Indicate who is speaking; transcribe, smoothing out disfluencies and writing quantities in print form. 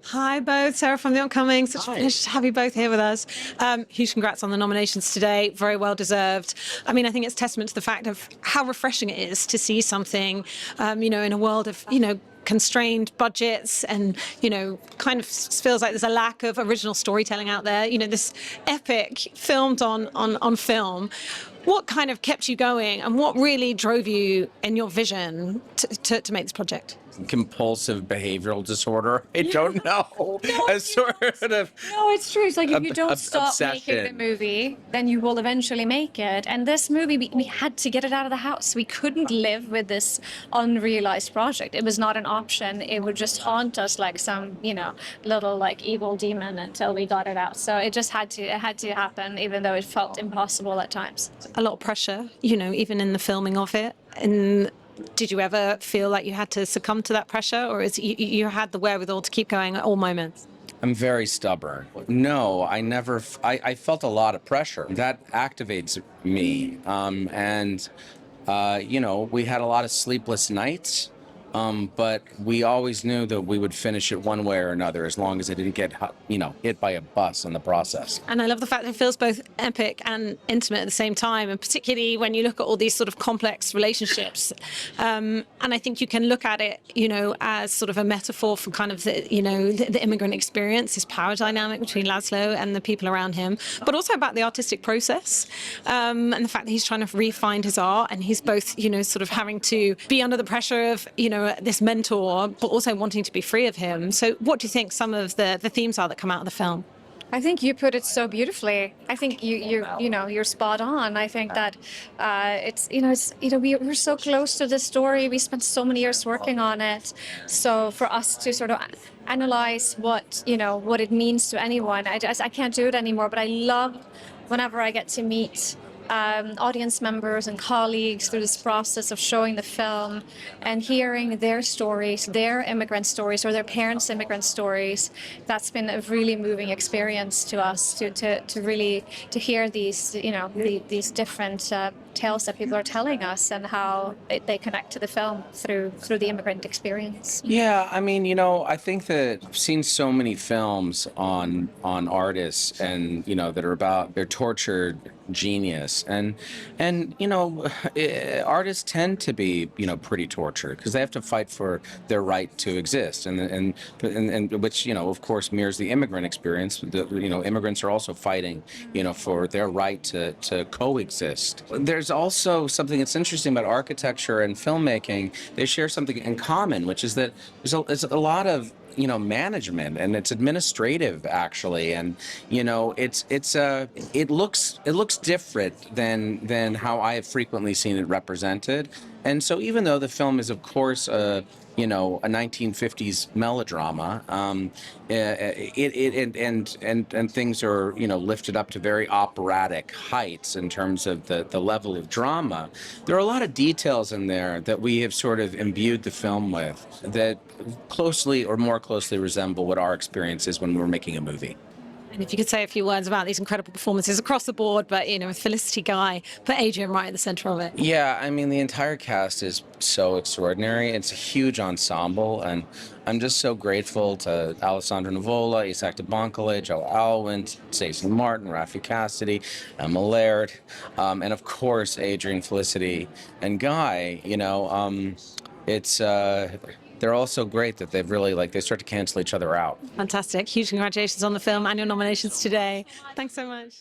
Speaker 1: Hi both, Sarah from The Upcoming. Such a pleasure to have you both here with us. Huge congrats on the nominations today, very well deserved. I mean, I think it's testament to the fact of how refreshing it is to see something, in a world of, constrained budgets and, kind of feels like there's a lack of original storytelling out there. This epic filmed on film. What kind of kept you going and what really drove you in your vision to make this project?
Speaker 2: Compulsive behavioral disorder. I don't know. A sort of
Speaker 3: No, it's true. It's like if you don't stop making the
Speaker 2: obsession.
Speaker 3: movie, then you will eventually make it. And this movie, we had to get it out of the house. We couldn't live with this unrealized project. It was not an option. It would just haunt us like some, little like evil demon until we got it out. So it just had to happen, even though it felt impossible at times.
Speaker 1: A lot of pressure, even in the filming of it. And did you ever feel like you had to succumb to that pressure, or is you had the wherewithal to keep going at all moments?
Speaker 2: I'm very stubborn. No, I never. I felt a lot of pressure. That activates me. We had a lot of sleepless nights. But we always knew that we would finish it one way or another, as long as it didn't get, hit by a bus in the process.
Speaker 1: And I love the fact that it feels both epic and intimate at the same time, and particularly when you look at all these sort of complex relationships. And I think you can look at it, as sort of a metaphor for kind of the immigrant experience, this power dynamic between Laszlo and the people around him, but also about the artistic process, and the fact that he's trying to re-find his art, and he's both, sort of having to be under the pressure of, this mentor, but also wanting to be free of him. So what do you think some of the themes are that come out of the film?
Speaker 3: I think you put it so beautifully. I think you're spot on. I think that we're so close to this story. We spent so many years working on it. So for us to sort of analyze what it means to anyone, I can't do it anymore. But I love whenever I get to meet audience members and colleagues through this process of showing the film and hearing their stories, their immigrant stories or their parents' immigrant stories. That's been a really moving experience to us to really hear these these different tales that people are telling us and how they connect to the film through the immigrant experience.
Speaker 2: Yeah, I mean, I think that I've seen so many films on artists and that are about their tortured genius, and artists tend to be pretty tortured because they have to fight for their right to exist, and which of course mirrors the immigrant experience. Immigrants are also fighting for their right to coexist. There's also something that's interesting about architecture and filmmaking. They share something in common, which is that there's a lot of management, and it's administrative actually, and it looks different than how I have frequently seen it represented. And so even though the film is of course a 1950s melodrama, and things are lifted up to very operatic heights in terms of the level of drama. There are a lot of details in there that we have sort of imbued the film with that closely or more closely resemble what our experience is when we're making a movie.
Speaker 1: And if you could say a few words about these incredible performances across the board, but with Felicity Guy, put Adrian right at the center of it.
Speaker 2: Yeah, I mean, the entire cast is so extraordinary. It's a huge ensemble, and I'm just so grateful to Alessandro Nivola, Isaac DeBonkele, Joe Alwyn, Stacey Martin, Rafi Cassidy, Emma Laird, and of course Adrian, Felicity, and Guy. They're all so great that they've really they start to cancel each other out.
Speaker 1: Fantastic. Huge congratulations on the film and your nominations today. Thanks so much.